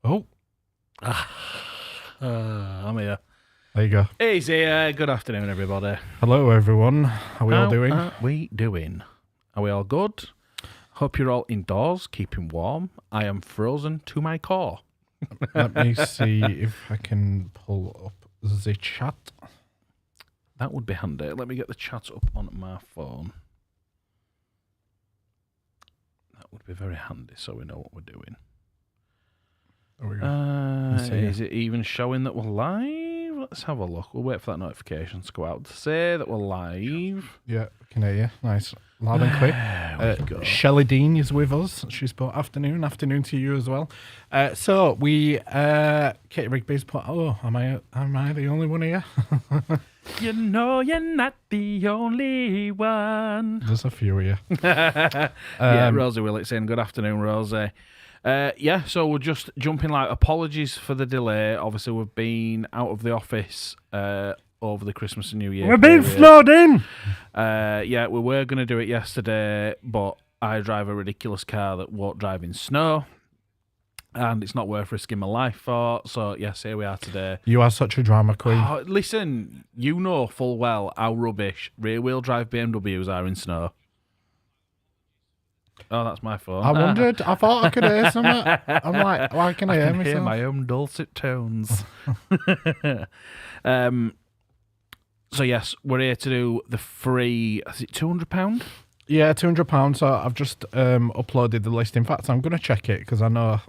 Oh, I'm here. there you go. Easy. Good afternoon, everybody. Hello, everyone. How are we all doing? How are we doing? Are we all good? Hope you're all indoors, keeping warm. I am frozen to my core. Let me see if I can pull up the chat. That would be handy. Let me get the chat up on my phone. That would be very handy so we know what we're doing. There we go. Is it even showing that we're live? Let's have a look. We'll wait for that notification to go out to say that we're live. Yeah, I can hear you. Nice. Loud and clear. There we go. Shelley Dean is with us. She's put afternoon to you as well. So we, Katie Rigby's put, am I the only one here? You know you're not the only one. There's a few here. Yeah, Rosie Willett saying, good afternoon, Rosie. So we're just jumping live. Apologies for the delay. Obviously, we've been out of the office over the Christmas and New Year. We're being snowed in. We were going to do it yesterday, but I drive a ridiculous car that won't drive in snow. And it's not worth risking my life for. So, yes, here we are today. You are such a drama queen. Oh, listen, you know full well how rubbish rear-wheel drive BMWs are in snow. Oh, that's my phone. I wondered. I thought I could hear something. I'm like, why can I hear myself? Hear my own dulcet tones. So, yes, we're here to do the free... Is it £200? Yeah, £200. So I've just uploaded the list. In fact, I'm going to check it because I know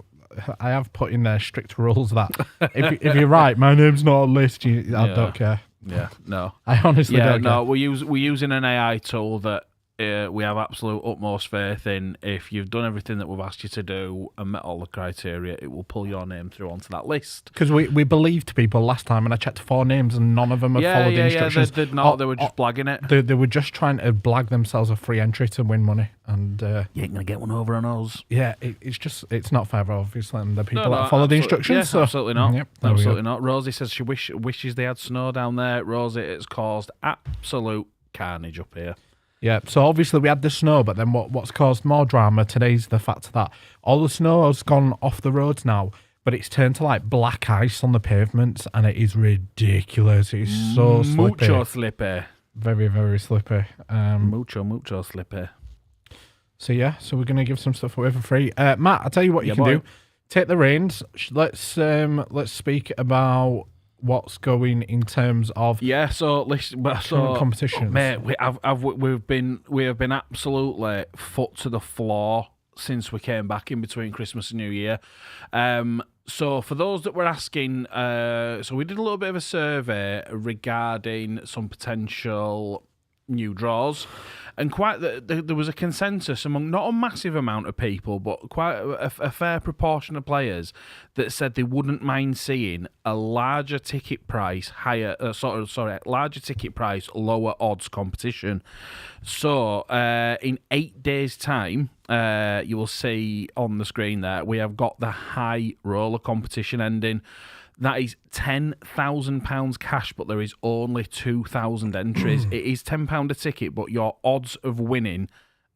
I have put in there strict rules that if you're right, my name's not on list. I don't care. Yeah, no. I honestly don't care. No, we're using an AI tool that we have absolute utmost faith in. If you've done everything that we've asked you to do and met all the criteria, it will pull your name through onto that list. Because we believed people last time, and I checked 4 names, and none of them had followed the instructions. They were just blagging it. They were just trying to blag themselves a free entry to win money, and you ain't gonna get one over on us. Yeah, it's not fair, obviously, and the people that follow the instructions. Yeah, so. Absolutely not. Yep, absolutely not. Rosie says she wishes they had snow down there. Rosie, it's caused absolute carnage up here. Yeah, so obviously we had the snow, but then what's caused more drama today is the fact that all the snow has gone off the roads now, but it's turned to like black ice on the pavements, and it is ridiculous. It's so slippy. Mucho slippy. Very, very slippy. Mucho slippy. So yeah, so we're going to give some stuff away for free. Matt, I'll tell you what you can do. Take the reins. Let's speak about what's going in terms of Oh, competitions. mate, we have been absolutely foot to the floor since we came back in between Christmas and New Year. So for those that were asking, so we did a little bit of a survey regarding some potential new draws, and there was a consensus among not a massive amount of people, but quite a fair proportion of players that said they wouldn't mind seeing a larger ticket price, larger ticket price, lower odds competition. So in 8 days' time, you will see on the screen there we have got the high roller competition ending. That is £10,000 cash, but there is only 2,000 entries. It is £10 a ticket, but your odds of winning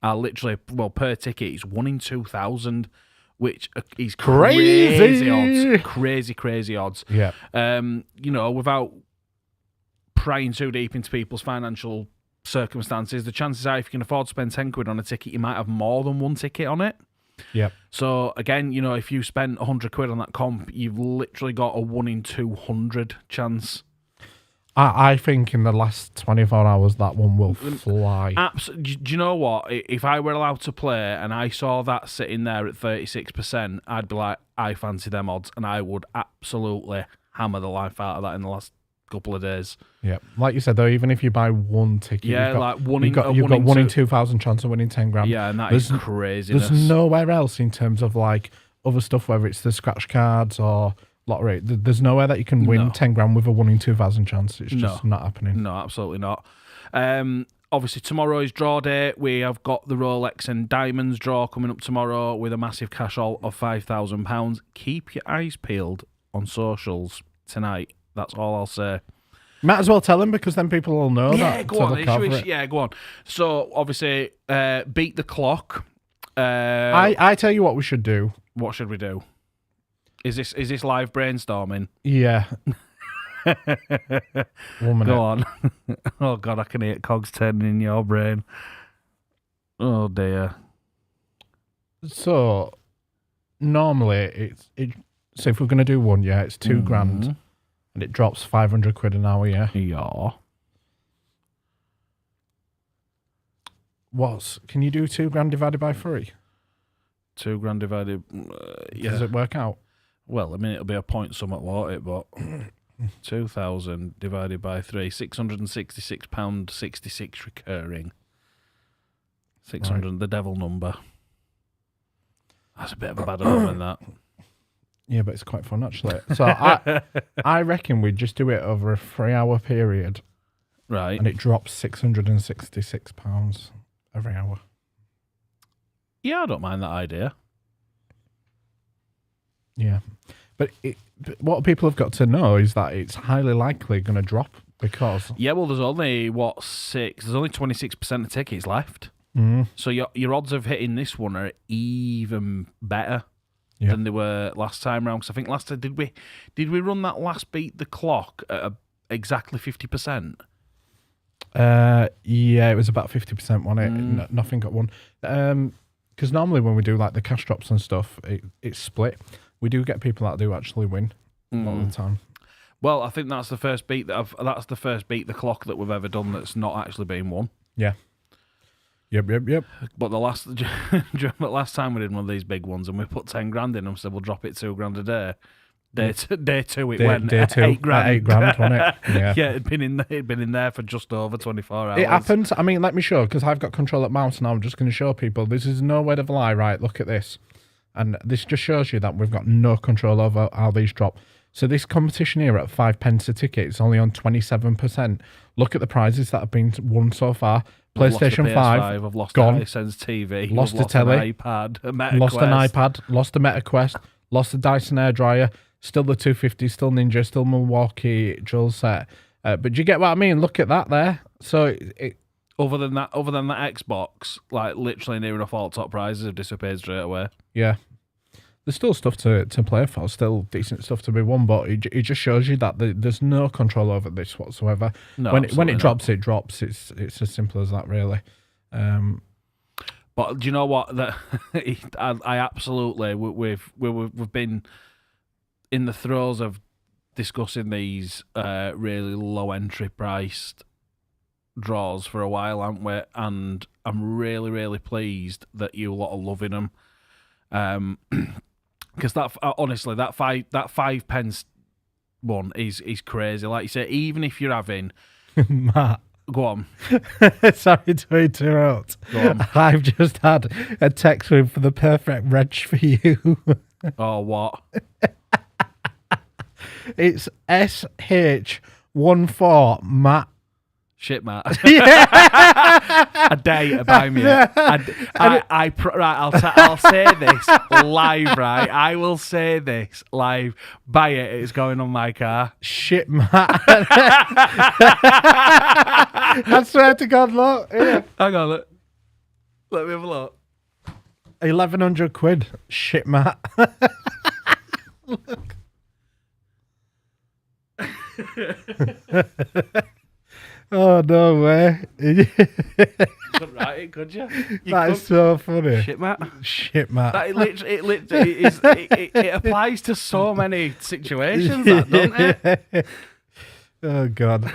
are literally, per ticket, it's 1 in 2,000, which is crazy odds. Crazy odds. Yeah. Without prying too deep into people's financial circumstances, the chances are if you can afford to spend £10 on a ticket, you might have more than one ticket on it. Yep. So again, if you spent £100 on that comp, you've literally got a 1 in 200 chance. I think in the last 24 hours that one will fly. Do you know what? If I were allowed to play and I saw that sitting there at 36%, I'd be like, I fancy them odds, and I would absolutely hammer the life out of that in the last couple of days. Yeah, like you said though, even if you buy one ticket, you've got 1 in 2,000 chance of winning 10 grand. Yeah, and that is crazy. There's nowhere else in terms of like other stuff, whether it's the scratch cards or lottery. There's nowhere that you can win 10 grand with a 1 in 2,000 chance. It's just not happening. No, absolutely not. Obviously, tomorrow is draw day. We have got the Rolex and Diamonds draw coming up tomorrow with a massive cash haul of £5,000. Keep your eyes peeled on socials tonight. That's all I'll say. Might as well tell him, because then people will know that. Yeah, go on. So, obviously, beat the clock. I tell you what we should do. What should we do? Is this live brainstorming? Yeah. 1 minute. Go on. Oh God, I can hear cogs turning in your brain. Oh dear. So normally so if we're gonna do one, yeah, it's £2,000 and it drops 500 quid an hour, yeah. Yeah. Can you do £2,000 divided by 3? £2,000 divided. Yeah. Does it work out? Well, I mean, it'll be a point somewhat, won't it? But 2,000 divided by 3, £666.66 recurring. 600, Right. the devil number. That's a bit of a bad omen, that. Yeah, but it's quite fun actually. So I reckon we'd just do it over a 3-hour period, Right. and it drops £666 every hour. Yeah, I don't mind that idea. Yeah, but what people have got to know is that it's highly likely going to drop because Yeah, well, there's only, there's only 26% of tickets left. So your odds of hitting this one are even better than they were last time round. Because I think last time, did we run that last beat the clock at exactly 50%? Yeah, it was about 50%, wasn't it? Nothing got won. Because normally when we do like the cash drops and stuff, it's split. We do get people that do actually win a lot of the time. Well, I think that's the first beat that's the first beat the clock that we've ever done that's not actually been won. Yeah. Yep. But the last time we did one of these big ones and we put 10 grand in and said we'll drop it £2,000 a day. Day two it went Day two, £8,000. £8,000, wasn't it? Yeah. Yeah, it'd been in there for just over 24 hours. It happens. I mean, let me show, because I've got control at mouse now. I'm just going to show people. This is no word of a lie, right? Look at this. And this just shows you that we've got no control over how these drop. So this competition here at 5 pence a ticket, it's only on 27%. Look at the prizes that have been won so far. PlayStation 5, I've lost gone. a Hisense TV. Lost I've a telly. an iPad. A Meta lost Quest. an iPad, lost a Meta Quest, lost a Dyson airdryer, still the 250, still Ninja, still Milwaukee drill set. But do you get what I mean? Look at that there. So Other than that Xbox, like literally near enough all top prizes have disappeared straight away. yeah. There's still stuff to play for, still decent stuff to be won, but it just shows you that there's no control over this whatsoever. No, when absolutely it not. drops, it drops. It's as simple as that, really. But do you know what? That I absolutely we've been in the throes of discussing these really low entry priced draws for a while, haven't we? And I'm really, really pleased that you lot are loving them. Because that honestly, that 5 pence one is crazy. Like you say, even if you're having Matt. go on, Sorry to interrupt. Go on. I've just had a text room for the perfect reg for you. Oh, what? It's SH14 Matt. Shit, Matt. Yeah. A day to buy me it. Right, I'll say this live, right? I will say this live. Buy it. It's going on my car. Shit, Matt. I swear to God, look. Here. Hang on, look. Let me have a look. 1,100 quid. Shit, Matt. Look. Oh, no way. Couldn't write it, could you? That's so funny. Shit, Matt. Shit, Matt. That it applies to so many situations, that, doesn't it? Oh, God.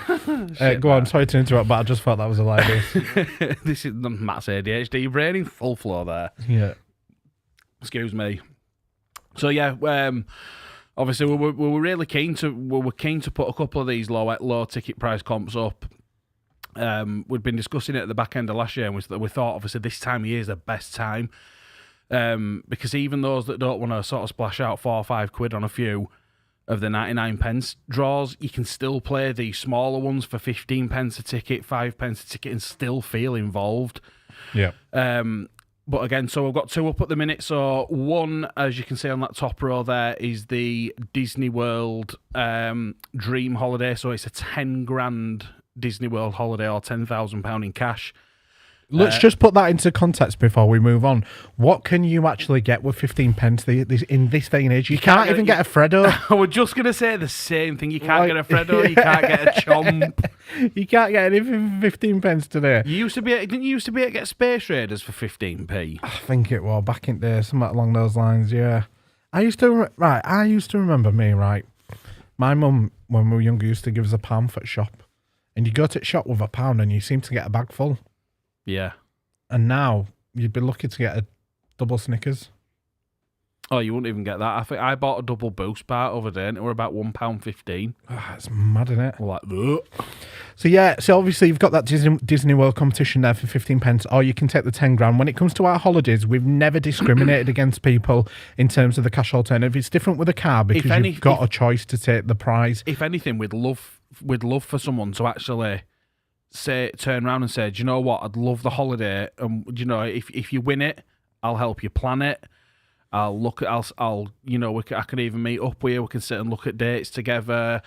Shit, Go on, sorry to interrupt, but I just thought that was hilarious. This is Matt's ADHD brain in full flow there. Yeah. Excuse me. So yeah, obviously we were really keen to put a couple of these low ticket price comps up. We'd been discussing it at the back end of last year, and we thought obviously this time of year is the best time, because even those that don't want to sort of splash out 4 or 5 quid on a few of the 99 pence draws, you can still play these smaller ones for 15 pence a ticket, 5 pence a ticket, and still feel involved. Yeah. But again, so we've got 2 up at the minute. So one, as you can see on that top row there, is the Disney World Dream Holiday. So it's a 10 grand Disney World holiday, or £10,000 in cash. Let's just put that into context before we move on. What can you actually get with 15 pence in this day and age? You can't even get a Freddo. I was just going to say the same thing. You can't get a Freddo. You can't get a Chomp. You can't get anything for 15 pence today. Didn't you used to be able to get Space Raiders for 15p? I think it was back in there, something along those lines. Yeah, I used to remember me right. My mum, when we were younger, used to give us £1 for the shop, and you go to the shop with £1 and you seem to get a bag full. Yeah. And now you'd be lucky to get a double Snickers. Oh, you wouldn't even get that. I think I bought a double Boost bar over there, and it were about £1.15. Oh, it's mad, isn't it? We're like, ugh. So obviously you've got that Disney World competition there for 15 pence, or you can take the 10 grand. When it comes to our holidays, we've never discriminated against people in terms of the cash alternative. It's different with a car because you've got a choice to take the prize. If anything, we'd love for someone to actually turn around and say, do you know what? I'd love the holiday, and if you win it, I'll help you plan it. I could even meet up with you. We can sit and look at dates together.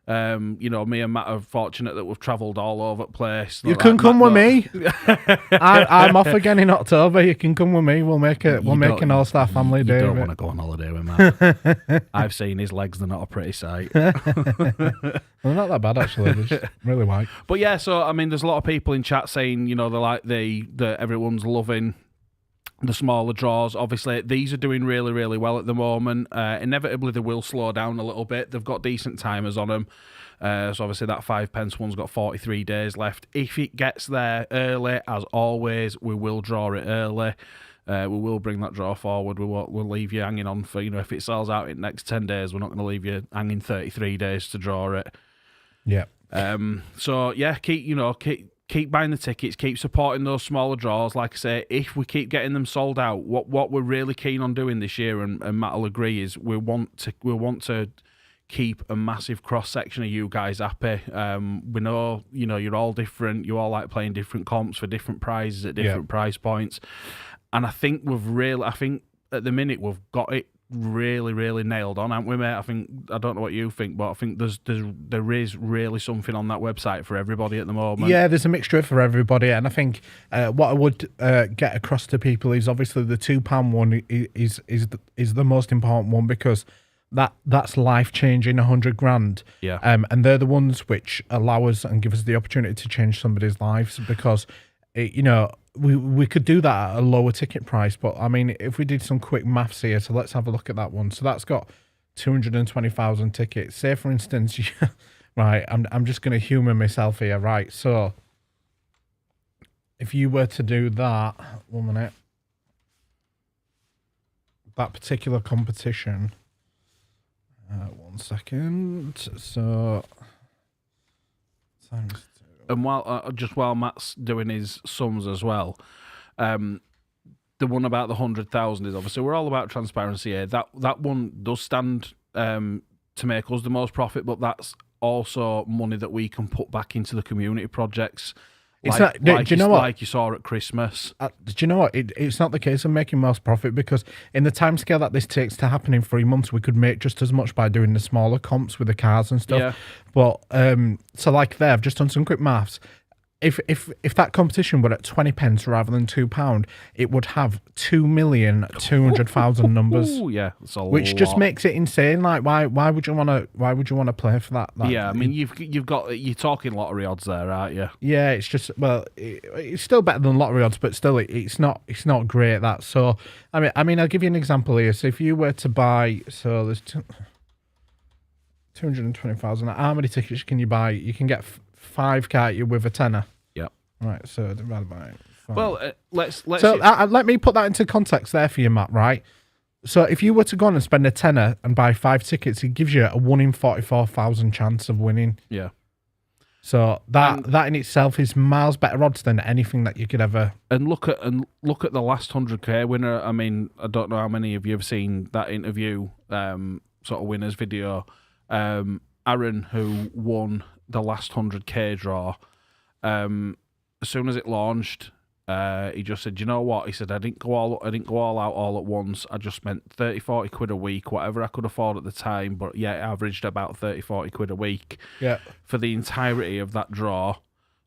Me and Matt are fortunate that we've travelled all over the place. You can come with me. I'm off again in October. You can come with me. We'll make an all-star family day. You don't want to go on holiday with Matt. I've seen his legs. They're not a pretty sight. Well, not that bad, actually. They're just really white. But yeah, so, I mean, there's a lot of people in chat saying, they're like everyone's loving the smaller draws. Obviously, these are doing really, really well at the moment. Inevitably, they will slow down a little bit. They've got decent timers on them. So obviously, that 5 pence one's got 43 days left. If it gets there early, as always, we will draw it early. We will bring that draw forward. We'll leave you hanging on for, if it sells out in the next 10 days, we're not going to leave you hanging 33 days to draw it. Yeah. So, yeah, keep buying the tickets, keep supporting those smaller draws. Like I say, if we keep getting them sold out, what we're really keen on doing this year, and Matt will agree, is we want to keep a massive cross section of you guys happy. We know you're all different. You all like playing different comps for different prizes at different price points, and I think at the minute we've got it really, really nailed on, haven't we, mate? I don't know what you think, but I think there is really something on that website for everybody at the moment. Yeah, there's a mixture for everybody, and I think what I would get across to people is obviously the £2 one is the most important one, because that's life changing, 100 grand. Yeah. And they're the ones which allow us and give us the opportunity to change somebody's lives, because we could do that at a lower ticket price, but I mean, if we did some quick maths here, so let's have a look at that one. So that's got 220,000 tickets. Say, for instance, right, I'm just going to humour myself here, right? So if you were to do that, 1 minute, that particular competition, 1 second. So times. And while Matt's doing his sums as well, the one about the 100,000 is obviously we're all about transparency here. That one does stand to make us the most profit, but that's also money that we can put back into the community projects. Do you know what? Like you saw at Christmas. Do you know what? It's not the case of making most profit, because in the timescale that this takes to happen in 3 months, we could make just as much by doing the smaller comps with the cars and stuff. Yeah. But so like there, I've just done some quick maths. If that competition were at 20 pence rather than £2, it would have 2,200,000 numbers. Ooh, yeah, that's a which lot. just makes it insane. Like, why would you want to play for that? Yeah, I mean, you're talking lottery odds there, aren't you? Yeah, it's just, well, it's still better than lottery odds, but still, it's not great. That. So I mean, I'll give you an example here. So if you were to buy, so there's 220,000. How many tickets can you buy? You can get 5, can't you, with a tenner? Yeah. Right. So divided by 5. Well, let's. So let me put that into context there for you, Matt. Right. So if you were to go on and spend a tenner and buy 5 tickets, it gives you a 1 in 44,000 chance of winning. Yeah. So that in itself is miles better odds than anything that you could ever. And look at the last 100k winner. I mean, I don't know how many of you have seen that interview, sort of winners video. Aaron, who won the last 100k draw, as soon as it launched, he just said, you know what? He said, I didn't go all out all at once. I just spent 30-40 quid a week, whatever I could afford at the time, but yeah, it averaged about 30-40 quid a week. Yeah. For the entirety of that draw.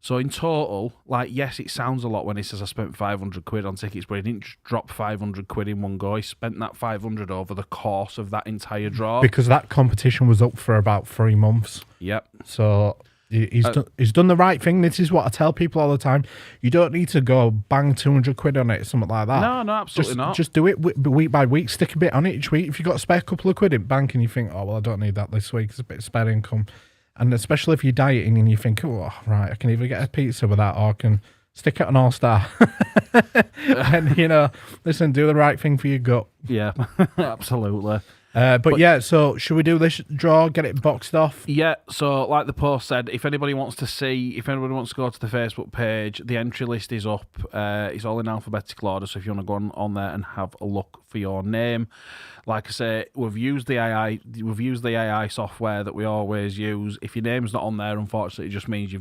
So in total, like, yes, it sounds a lot when he says I spent 500 quid on tickets, but he didn't just drop 500 quid in one go. He spent that 500 over the course of that entire draw. Because that competition was up for about 3 months. Yep. So he's done the right thing. This is what I tell people all the time. You don't need to go bang 200 quid on it, something like that. No, absolutely not. Just do it week by week. Stick a bit on it each week. If you've got to spare a couple of quid in bank and you think, oh, well, I don't need that this week, it's a bit of spare income. And especially if you're dieting and you think, oh, right, I can either get a pizza with that or I can stick it on All-Star. And, listen, do the right thing for your gut. Yeah, absolutely. But yeah, so should we do this draw, get it boxed off? Yeah, so like the post said, if anybody wants to go to the Facebook page, the entry list is up. It's all in alphabetical order, so if you want to go on there and have a look for your name. Like I say, we've used the AI software that we always use. If your name's not on there, unfortunately, it just means you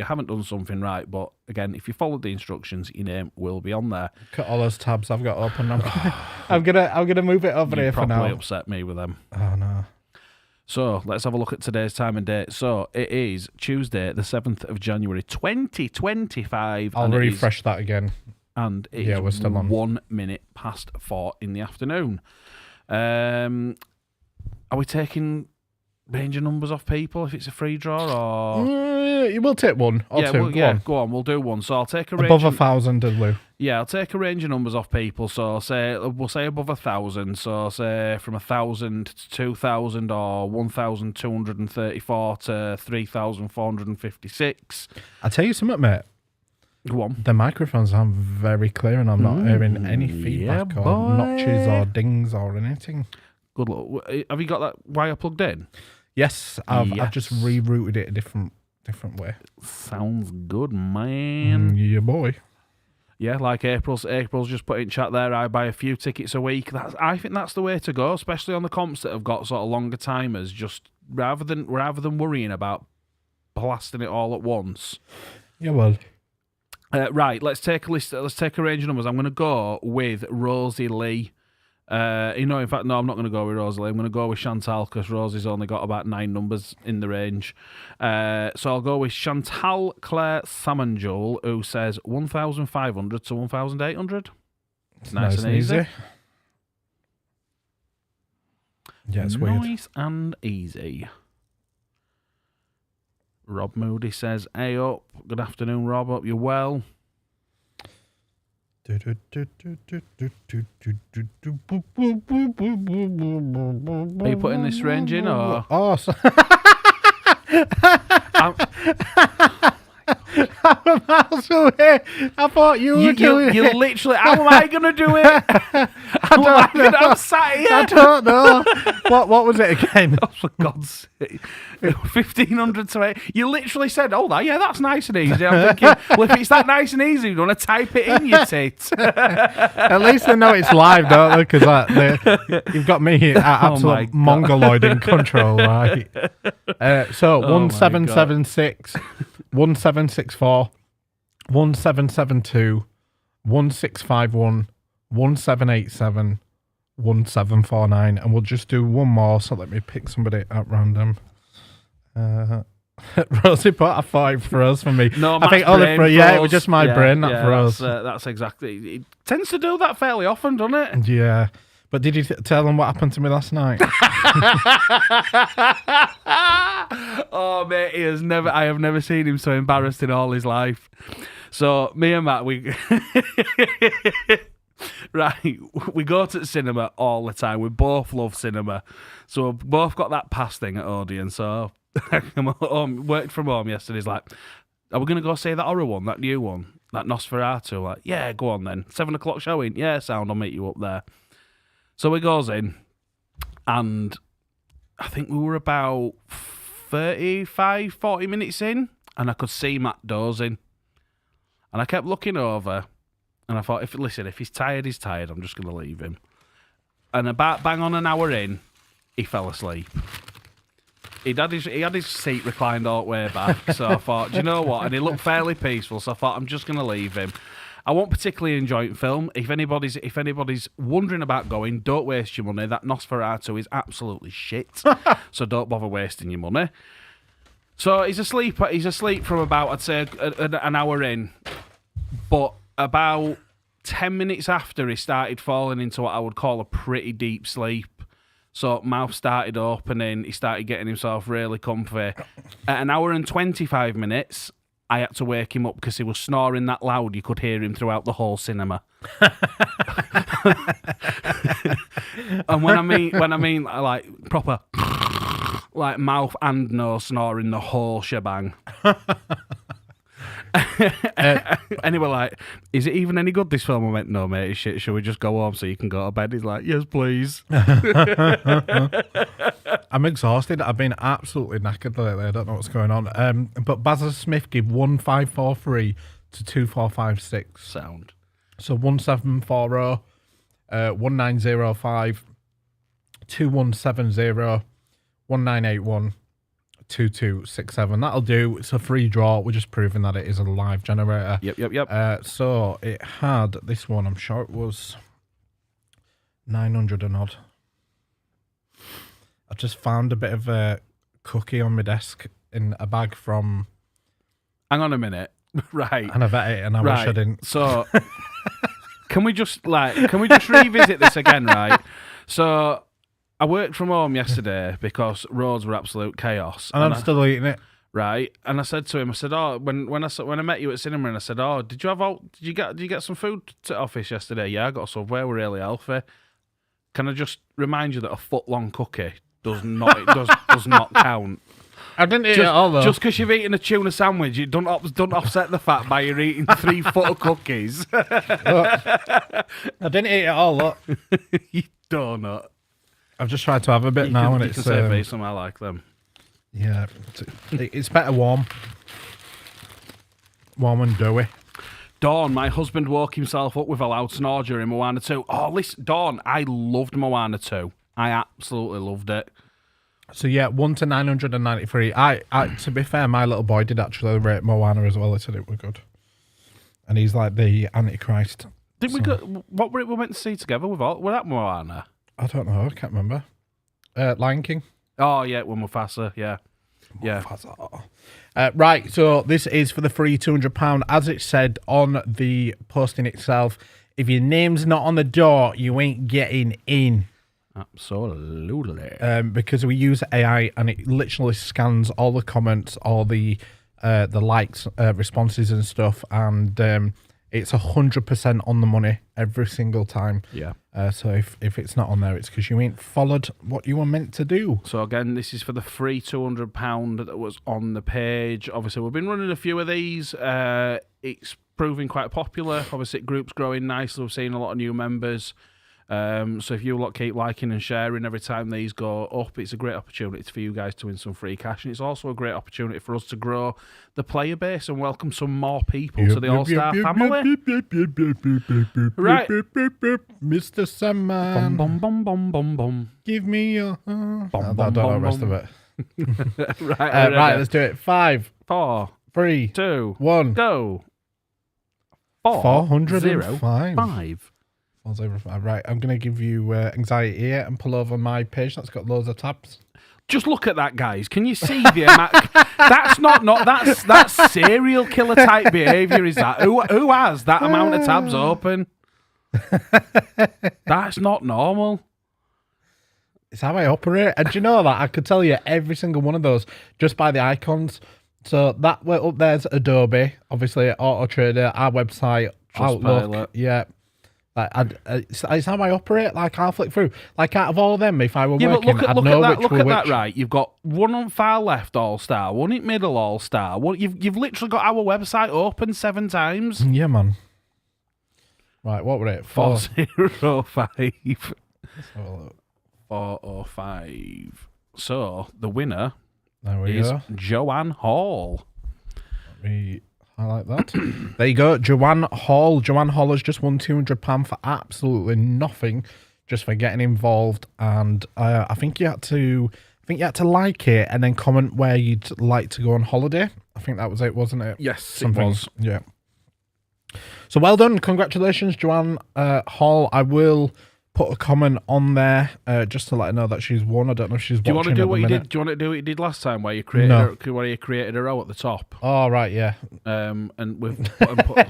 haven't done something right. But again, if you followed the instructions, your name will be on there. Cut all those tabs I've got open. I'm gonna move it over here for now. Probably upset me with them. Oh no. So let's have a look at today's time and date. So it is Tuesday, the 7th of January, 2025. I'll refresh that again. And it is we're still on. 1 minute past 4 in the afternoon. Are we taking range of numbers off people if it's a free draw, or you will take one or two? Go on. We'll do one. So I'll take a range above 1,000, Lou. Yeah, I'll take a range of numbers off people. So we'll say above 1,000. So say from 1,000 to 2,000, or 1,234 to 3,456. I'll tell you something, mate. Go on. The microphones sound very clear, and I'm not hearing any feedback or notches or dings or anything. Good luck. Have you got that wire plugged in? Yes, I've just rerouted it a different way. Sounds good, man. Yeah, boy. Yeah, like April's just put in chat there. I buy a few tickets a week. I think that's the way to go, especially on the comps that have got sort of longer timers. Just rather than worrying about blasting it all at once. Yeah, well. Right, let's take a list. Let's take a range of numbers. I'm going to go with Rosie Lee. In fact, no, I'm not going to go with Rosie Lee. I'm going to go with Chantal, because Rosie's only got about 9 numbers in the range. So I'll go with Chantal Claire Samanjul, who says 1,500 to 1,800. Nice and easy. Yeah, it's weird. Nice and easy. Rob Moody says, hey up. Good afternoon, Rob. Hope you're well. Are you putting this range in, or? Oh, I'm miles away. I thought you were doing it. You literally, how am I going to do it? I'm sat here. I don't know. What was it again? Oh, for God's sake. 1,500 to 8. You literally said, oh, yeah, that's nice and easy. I'm thinking, well, if it's that nice and easy, you want to type it in, you tit. At least they know it's live, don't they? Because you've got me at absolute mongoloid in control, right? So 1776, 1764, 1772, 1651, 1787, 1749, and we'll just do one more. So let me pick somebody at random. Rosie put a 5 for us for me. No, I think only for it was just my brain, not for us. That's exactly. It tends to do that fairly often, doesn't it? Yeah. But did you tell them what happened to me last night? Oh, mate, I have never seen him so embarrassed in all his life. So me and Matt, we go to the cinema all the time. We both love cinema. So we've both got that pass thing at Odeon. So I come home, worked from home yesterday. He's like, are we going to go see that horror one, that new one, that Nosferatu? Like, yeah, go on then. 7 o'clock showing. Yeah, sound, I'll meet you up there. So we goes in, and I think we were about 35, 40 minutes in, and I could see Matt dozing. And I kept looking over, and I thought, if he's tired, he's tired. I'm just going to leave him. And about bang on an hour in, he fell asleep. He had his seat reclined all the way back, so I thought, do you know what? And he looked fairly peaceful, so I thought, I'm just going to leave him. I won't particularly enjoy the film. If anybody's wondering about going, don't waste your money. That Nosferatu is absolutely shit, so don't bother wasting your money. So he's asleep. He's asleep from about, I'd say, an hour in, but about 10 minutes after he started falling into what I would call a pretty deep sleep. So mouth started opening. He started getting himself really comfy. At an hour and 25 minutes, I had to wake him up because he was snoring that loud you could hear him throughout the whole cinema. And when I mean like proper, like mouth and nose snoring, the whole shebang. And he were like, "Is it even any good, this film?" I went, "No, mate, it's shit. Shall we just go home so you can go to bed?" He's like, "Yes, please." I'm exhausted. I've been absolutely knackered lately. I don't know what's going on. But Bazza Smith gave 1543 to 2456. Sound. So 1740, 1905, 2170, 1981, 2267. That'll do. It's a free draw. We're just proving that it is a live generator. Yep. So it had this one. I'm sure it was 900 and odd. I just found a bit of a cookie on my desk in a bag from. Hang on a minute. Right. And I've ate it, and I wish I didn't. So can we just revisit this again, right? So I worked from home yesterday because roads were absolute chaos. And I'm still eating it. Right, and I said to him, I said, "Oh, when I met you at cinema, and I said, oh, did you get some food to office yesterday? Yeah, I got a Subway. We're really healthy. Can I just remind you that a foot-long cookie does not count? I didn't eat it all though. Just because you've eaten a tuna sandwich, it don't offset the fact by you eating 3 foot of cookies. Look, I didn't eat it all. Look, You donut. I've just tried to have a bit now, and you it's can say face them. I like them. Yeah, it's better warm and doughy. Dawn, my husband woke himself up with a loud snore during Moana 2. Oh, listen, Dawn, I loved Moana 2. I absolutely loved it. So yeah, 1 to 993. I to be fair, my little boy did actually rate Moana as well. He said it was good, and he's like the Antichrist. Did we go? What were it we went to see together with all? Were that Moana? I don't know. I can't remember. Lion King. Oh yeah, with Mufasa. Yeah. Right. So this is for the free £200. As it said on the posting itself, if your name's not on the door, you ain't getting in. Absolutely. Because we use AI and it literally scans all the comments, all the likes, responses and stuff, and it's 100% on the money every single time. Yeah. So if it's not on there, it's because you ain't followed what you were meant to do. So again, this is for the free £200 that was on the page. Obviously, we've been running a few of these. It's proving quite popular. Obviously, group's growing nicely. We've seen a lot of new members. So if you lot keep liking and sharing every time these go up, it's a great opportunity for you guys to win some free cash, and it's also a great opportunity for us to grow the player base and welcome some more people to the All-Star family. Right, Mr. Sandman, bum bum bum bum bum. give me your. I Bum, don't know the bum, rest bum. of it. Right, Let's do it. 5, 4, 3, 2, 1. go. 405. 5. 405. Right, I'm going to give you anxiety here and pull over my page that's got loads of tabs. Just look at that, guys. Can you see the amount? That's serial killer type behaviour. Is that who has that amount of tabs open? That's not normal. It's how I operate. And do you know that? I could tell you every single one of those just by the icons. So that way up there's Adobe, obviously Auto Trader, our website, Outlook. Trustpilot. Yeah. Like, it's how I operate. Like, I'll flick through. Like, out of all of them, if I were Yeah, working, but I'd look know at that. which Look were at which. that. Right, you've got one on far left All-Star, one in middle All-Star. One, you've literally got our website open 7 times. Yeah, man. Right, what were it? 405. Let's have a look. 405. So the winner There we is go. Joanne Hall. Let me highlight that. There you go. Joanne Hall. Joanne Hall has just won £200 for absolutely nothing, just for getting involved. And I think you had to like it and then comment where you'd like to go on holiday. I think that was it, wasn't it? Yes, It was. Yeah. So well done. Congratulations, Joanne Hall. I will put a comment on there just to let her know that she's won. I don't know if she's Do you want to watching do at what the you minute. did? Do you want to do what you did last time, where you created No. where you created a row at the top? Oh, right, yeah. And we've put,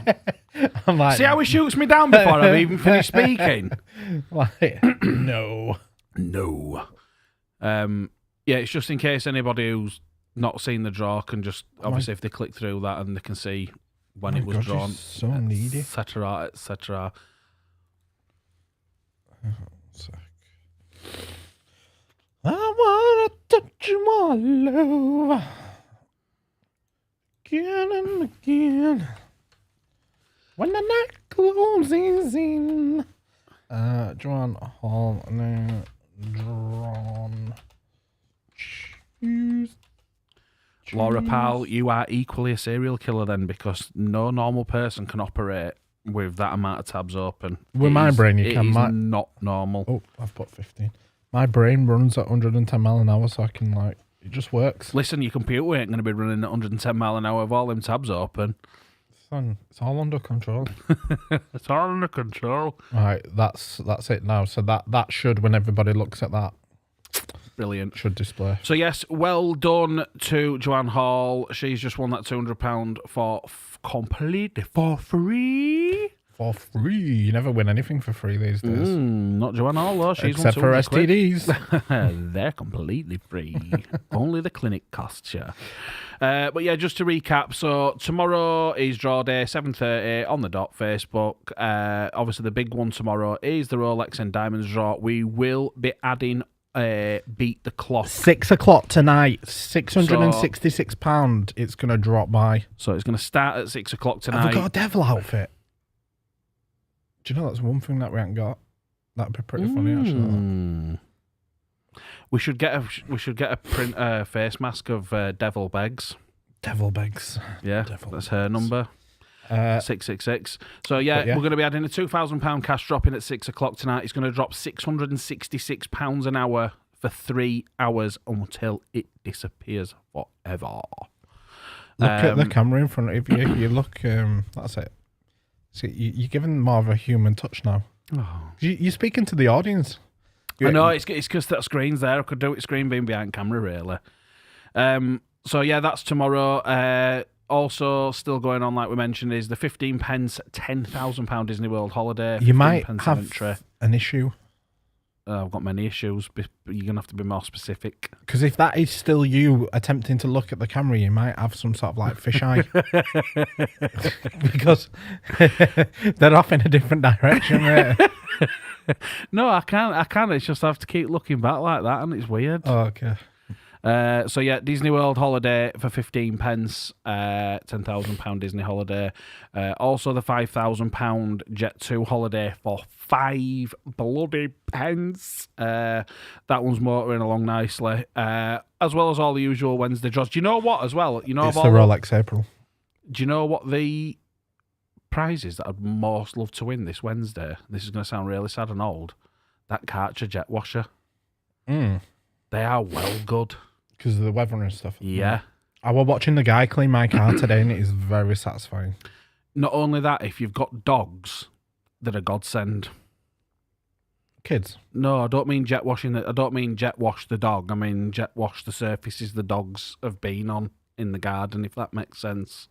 I'm like, see how he shoots me down before I've even finished speaking. like, no. No. Yeah, it's just in case anybody who's not seen the draw can just obviously if they click through that and they can see when it was God, drawn, she's so needy. etc., etc. I wanna touch you all over again and again when the night closes in. Joanne Hall now drawn. Choose. Laura Powell, you are equally a serial killer then, because no normal person can operate with that amount of tabs open. With my brain, you can. It is not normal. Oh, I've put 15. My brain runs at 110 mile an hour, so I can it just works. Listen, your computer ain't going to be running at 110 mile an hour with all them tabs open. Son, it's all under control. It's all under control. Right, that's it now. So that should, when everybody looks at that, Brilliant. should display. So yes, well done to Joanne Hall. She's just won that £200 for completely for free. For free. You never win anything for free these days. Not Joanne Hall though. She's Except for won 200 quid. STDs. They're completely free. Only the clinic costs you. But yeah, just to recap, so tomorrow is draw day, 7:30 on the dot Facebook. Obviously, the big one tomorrow is the Rolex and Diamonds draw. We will be adding Beat the Clock. 6 o'clock tonight. £666. It's going to drop by. So it's going to start at 6 o'clock Have we tonight. got a devil outfit? Do you know that's one thing that we haven't got? That'd be pretty funny, actually. We should get a print face mask of Devil Beggs. Devil Begs. Yeah, Devil that's her number. 666. So But yeah. we're going to be adding a £2,000 cash drop in at 6 o'clock tonight. It's going to drop £666 an hour for 3 hours until it disappears forever. Look at the camera in front of you. You look. That's it. See, you're giving more of a human touch now. Oh. You're speaking to the audience. I know, it's because that screen's there. I could do it screen being behind camera, really. So yeah, that's tomorrow. Also, still going on, like we mentioned, is the 15 pence, £10,000 Disney World holiday. You might pence have entry. an issue. I've got many issues, but you're going to have to be more specific. Because if that is still you attempting to look at the camera, you might have some sort of like fisheye. Because they're off in a different direction, mate. No, I can't. It's just I have to keep looking back like that, and it's weird. Oh, okay. So yeah, Disney World holiday for 15 pence, £10,000 Disney holiday. Also the £5,000 Jet2 holiday for 5 bloody pence. That one's motoring along nicely. As well as all the usual Wednesday draws. Do you know what as well? You know It's the about Rolex April. Do you know what the prizes that I'd most love to win this Wednesday? This is going to sound really sad and old. That Karcher jet washer. They are well good. Because of the weather and stuff. Yeah. I was watching the guy clean my car today and it is very satisfying. Not only that, if you've got dogs, they're a godsend. Kids. No, I don't mean jet washing. I don't mean jet wash the dog. I mean jet wash the surfaces the dogs have been on in the garden, if that makes sense.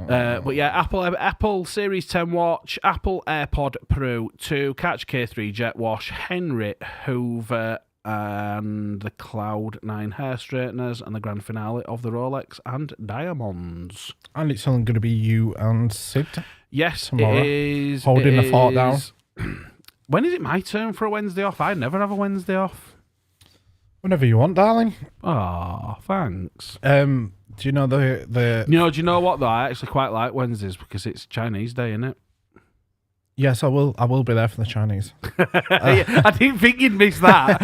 But yeah, Apple Series 10 watch, Apple AirPod Pro 2, Catch K3 jet wash, Henry Hoover, and the Cloud 9 hair straighteners, and the grand finale of the Rolex and Diamonds. And it's only going to be you and Sid. Yes, Tomorrow. it is. Holding the fort down. When is it my turn for a Wednesday off? I never have a Wednesday off. Whenever you want, darling. Oh, thanks. Do you know the? Do you know what though? I actually quite like Wednesdays because it's Chinese Day, isn't it? Yes, I will. I will be there for the Chinese. I didn't think you'd miss that.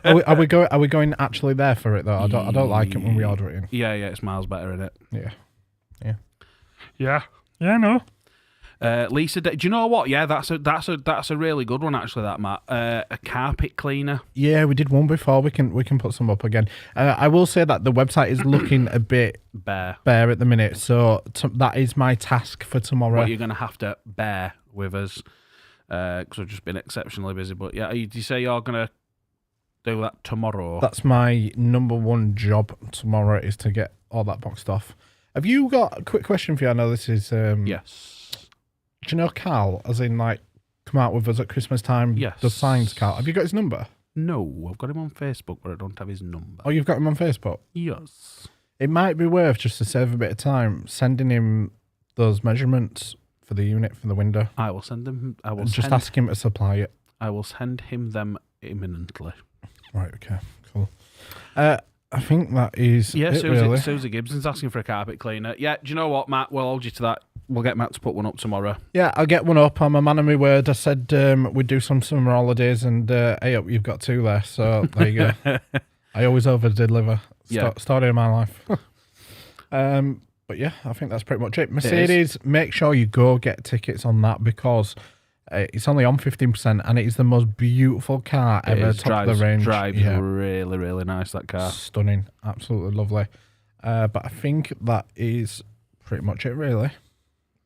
Are we going? Are we going actually there for it though? I don't like it when we order it in. Yeah, it's miles better, isn't it? Yeah. I know. Lisa, do you know what? Yeah, that's a really good one actually. That Matt, a carpet cleaner. Yeah, we did one before. We can put some up again. I will say that the website is looking a bit Bare. bare at the minute, so that is my task for tomorrow. What you're going to have to bear with us. because I've just been exceptionally busy. But yeah, do you say you're going to do that tomorrow? That's my number one job tomorrow, is to get all that boxed off. Have you got a quick question for you? I know this is... Yes. Do you know Carl, as in, like, come out with us at Christmas time? Yes. The signs, Carl. Have you got his number? No, I've got him on Facebook, but I don't have his number. Oh, you've got him on Facebook? Yes. It might be worth, just to save a bit of time, sending him those measurements for the unit, for the window. I will send him. Ask him to supply it. I will send him them imminently. Right, okay, cool. I think that is it, really. Susie Gibson's asking for a carpet cleaner. Yeah, do you know what, Matt? We'll hold you to that. We'll get Matt to put one up tomorrow. Yeah, I'll get one up. I'm a man of my word. I said we'd do some summer holidays, and hey up, you've got two there. So there you go. I always over-deliver. Story of my life. But yeah, I think that's pretty much it. Mercedes, make sure you go get tickets on that, because it's only on 15%, and it is the most beautiful car ever. Top of the range. Drives really, really nice, that car. Stunning. Absolutely lovely. But I think that is pretty much it, really.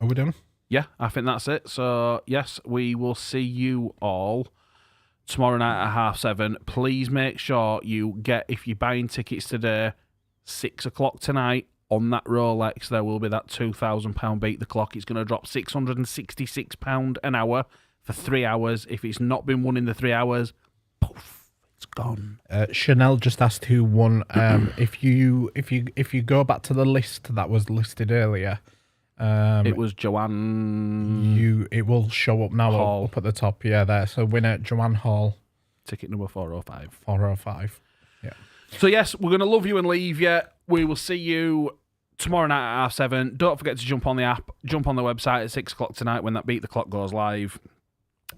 Are we done? Yeah, I think that's it. So, yes, we will see you all tomorrow night at 7:30. Please make sure you get, if you're buying tickets today, 6 o'clock tonight on that Rolex, there will be that £2,000 beat the clock. It's going to drop £666 an hour for 3 hours. If it's not been won in the 3 hours, poof, it's gone. Chanel just asked who won. If you go back to the list that was listed earlier, it was Joanne. It will show up now Hall. Up at the top. Yeah, there. So winner Joanne Hall. Ticket number 405. 405. Yeah. So yes, we're gonna love you and leave you. We will see you tomorrow night at 7:30. Don't forget to jump on the app. Jump on the website at 6 o'clock tonight when that Beat the Clock goes live.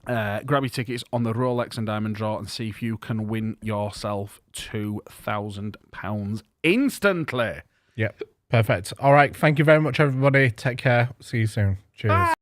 Grab your tickets on the Rolex and Diamond Draw and see if you can win yourself £2,000 instantly. Yep. Perfect. All right. Thank you very much, everybody. Take care. See you soon. Cheers. Bye.